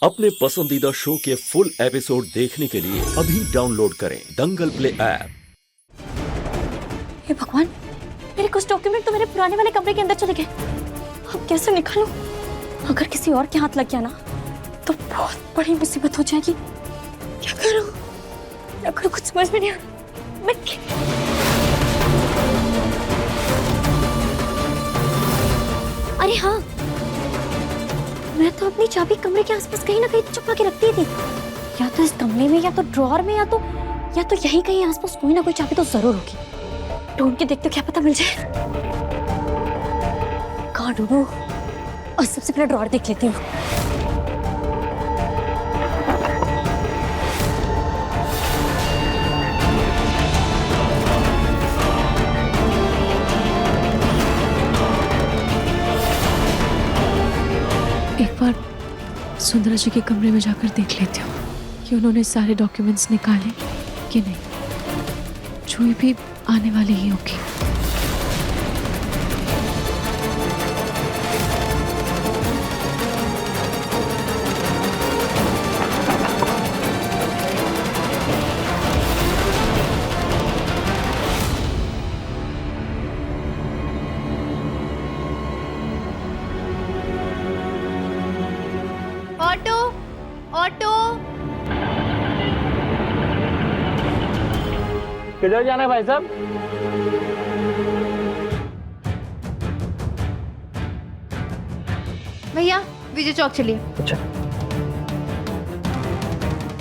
अपने पसंदीदा शो के फुल एपिसोड देखने के लिए अभी डाउनलोड करें दंगल प्ले ऐप। हे भगवान, मेरे कुछ डॉक्यूमेंट तो मेरे पुराने वाले कमरे के अंदर चले गए। अब कैसे निकालूं? अगर किसी और के हाथ लग गया ना तो बहुत बड़ी मुसीबत हो जाएगी। क्या करूं? क्या करूं, कुछ समझ में नहीं आ रहा। अरे हाँ, मैं तो अपनी चाबी कमरे के आसपास कहीं ना कहीं तो छुपा के रखती थी। या तो इस कमरे में, या तो ड्रॉअर में, या तो यहीं कहीं आसपास कोई ना कोई चाबी तो जरूर होगी। ढूंढ के देखते क्या पता मिल जाए। कहाँ ढूंढूं? और सबसे पहले ड्रॉअर देख लेती हूँ। एक बार सुंदरा जी के कमरे में जाकर देख लेती हूँ कि उन्होंने सारे डॉक्यूमेंट्स निकाले कि नहीं। जो भी आने वाली ही होगी। Auto, auto. किधर जाना है भाई साहब? भैया विजय चौक चलिए। अच्छा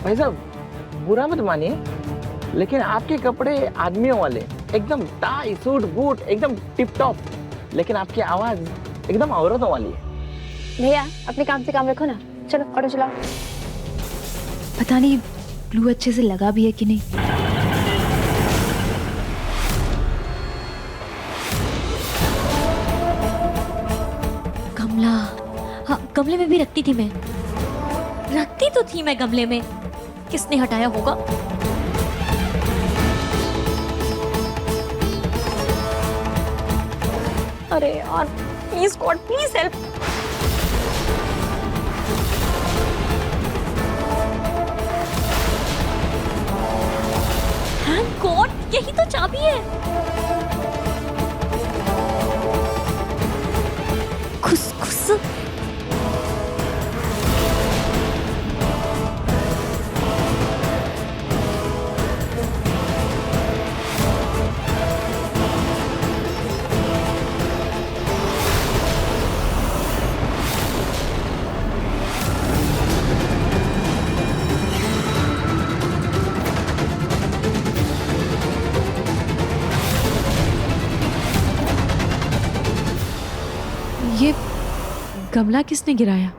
भाई साहब, बुरा मत मानिए, लेकिन आपके कपड़े आदमियों वाले, एकदम टाई सूट बूट एकदम टिप टॉप, लेकिन आपकी आवाज एकदम औरतों वाली है। भैया अपने काम से काम रखो ना। चलो ऑटो चलाओ। पता नहीं ग्लू अच्छे से लगा भी है कि नहीं। गमला, हाँ गमले में भी रखती थी मैं। रखती तो थी मैं गमले में, किसने हटाया होगा? अरे यार, please God, please help. Thank God, यही तो चाबी है। खुस खुस। ये गमला किसने गिराया?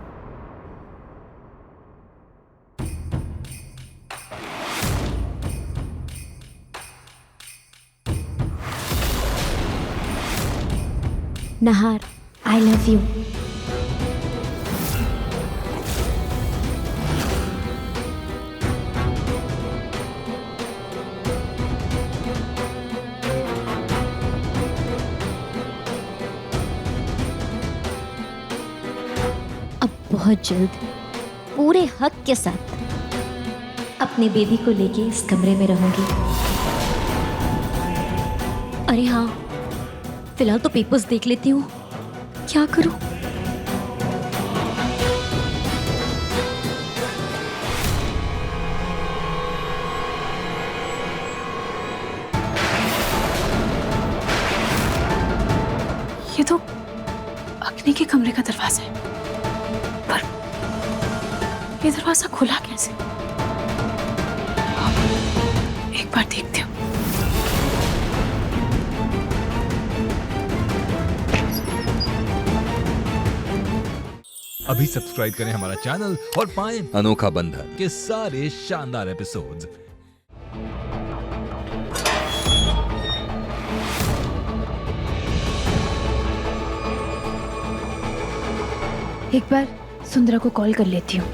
नहार, आई लव यू। अब बहुत जल्द पूरे हक के साथ अपने बेबी को लेके इस कमरे में रहूंगी। अरे हाँ, फिलहाल तो पेपर्स देख लेती हूँ। क्या करूं? ये तो अग्नि के कमरे का दरवाजा है, पर ये दरवाजा खुला कैसे? एक बार देखती हूँ। अभी सब्सक्राइब करें हमारा चैनल और पाएं अनोखा बंधन के सारे शानदार एपिसोड्स। एक बार सुंदरा को कॉल कर लेती हूँ।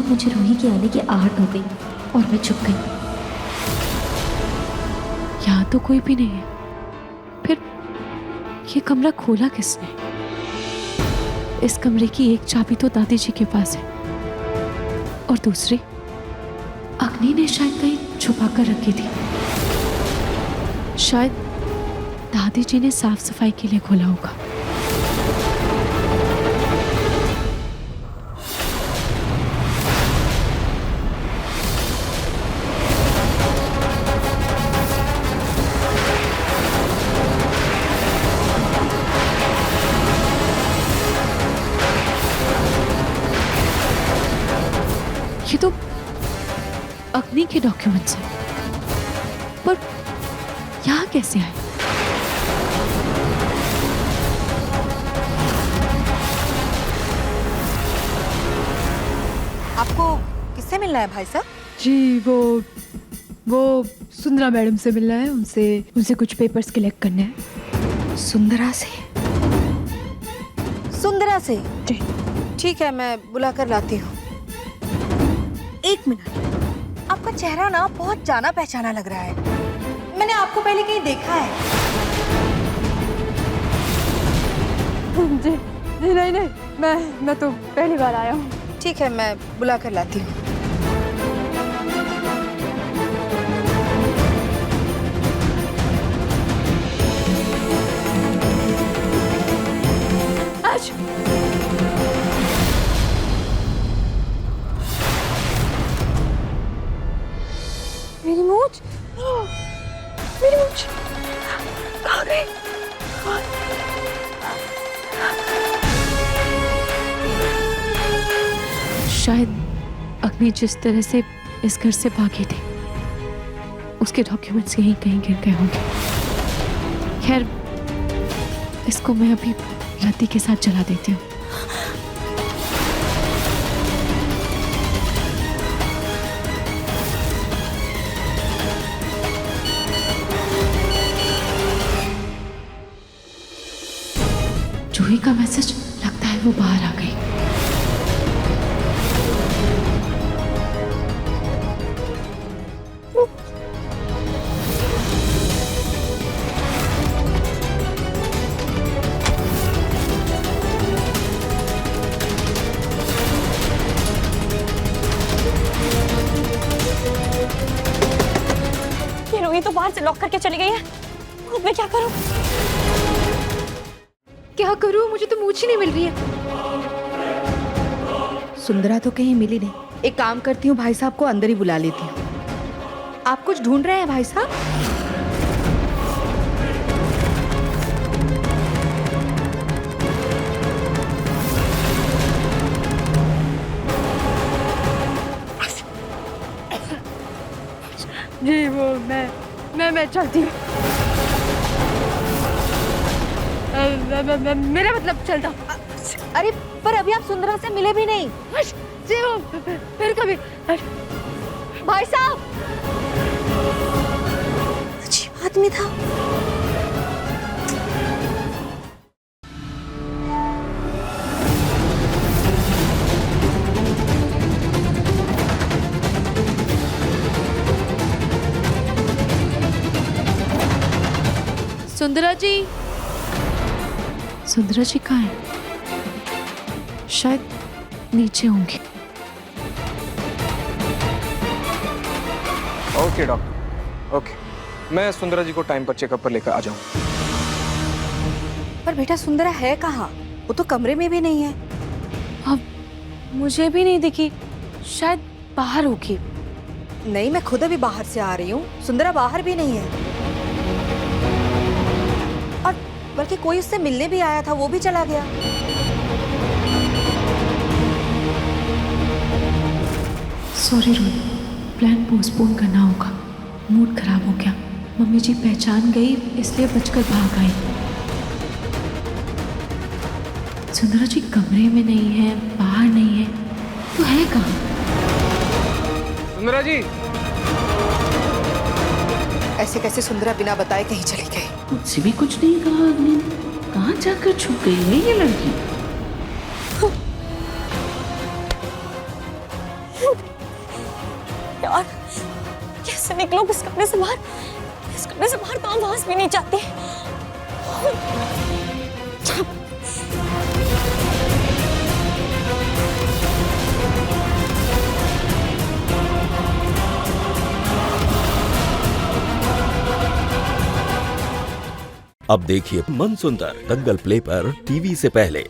अचानक मुझे रूही के आने की आहट हो गई और मैं चुप गई। यहाँ तो कोई भी नहीं है, फिर ये कमरा खोला किसने? इस कमरे की एक चाबी तो दादी जी के पास है और दूसरी अग्नि ने शायद कहीं छुपा कर रखी थी। शायद दादी जी ने साफ सफाई के लिए खोला होगा। ये तो अग्नि के डॉक्यूमेंट्स हैं, पर यहाँ कैसे आए? आपको किससे मिलना है भाई साहब? जी वो सुंदरा मैडम से मिलना है, उनसे कुछ पेपर्स कलेक्ट करने हैं। सुंदरा से? सुंदरा से? ठीक है, मैं बुला कर लाती हूँ। एक मिनट, आपका चेहरा ना बहुत जाना पहचाना लग रहा है। मैंने आपको पहले कहीं देखा है। जी नहीं, मैं तो पहली बार आया हूँ। ठीक है, मैं बुला कर लाती हूँ। मेरी मूंछ, मेरी मूंछ कहाँ गई? शायद अग्नि जिस तरह से इस घर से भागी थी, उसके डॉक्यूमेंट्स यहीं कहीं गिर गए होंगे। खैर, इसको मैं अभी लती के साथ जला देती हूँ। जूही का मैसेज, लगता है वो बाहर आ गई। ये रूही तो बाहर से लॉक करके चली गई है। अब मैं क्या करूं? क्या करूं? मुझे तो मूछ ही नहीं मिल रही है। सुंदरा तो कहीं मिली नहीं। एक काम करती हूँ, भाई साहब को अंदर ही बुला लेती हूँ। आप कुछ ढूंढ रहे हैं भाई साहब? जी वो मैं चलती हूँ। मेरा मतलब चलता। अरे पर अभी आप सुंदरा से मिले भी नहीं। जी वो फिर कभी। भाई साहब, अजीब आदमी था। सुंदरा जी कहाँ है? शायद नीचे होंगे। ओके डॉक्टर, ओके, मैं सुंदरा जी को टाइम पर चेकअप पर लेकर आ जाऊँ। पर बेटा सुंदरा है कहाँ? वो तो कमरे में भी नहीं है। अब मुझे भी नहीं दिखी, शायद बाहर होगी। नहीं, मैं खुद अभी बाहर से आ रही हूँ। सुंदरा बाहर भी नहीं है, और बल्कि कोई उससे मिलने भी आया था, वो भी चला गया। सॉरी रोहित, प्लान पोस्टपोन करना होगा। मूड खराब हो गया। मम्मी जी पहचान गई, इसलिए बचकर भाग आई। सुंदरा जी कमरे में नहीं है, बाहर नहीं है, तो है कहाँ? सुंदरा जी, ऐसे कैसे सुंदरा बिना बताए कहीं चली गई? मुझसे भी कुछ नहीं कहा अग्नि ने। कहाँ जाकर छुप गई है ये लड़की? निकलो इस कमरे से बाहर। इस कमरे से बाहर तो आवाज भी नहीं जाती। अब देखिए मनसुंदर दंगल प्ले पर टीवी से पहले।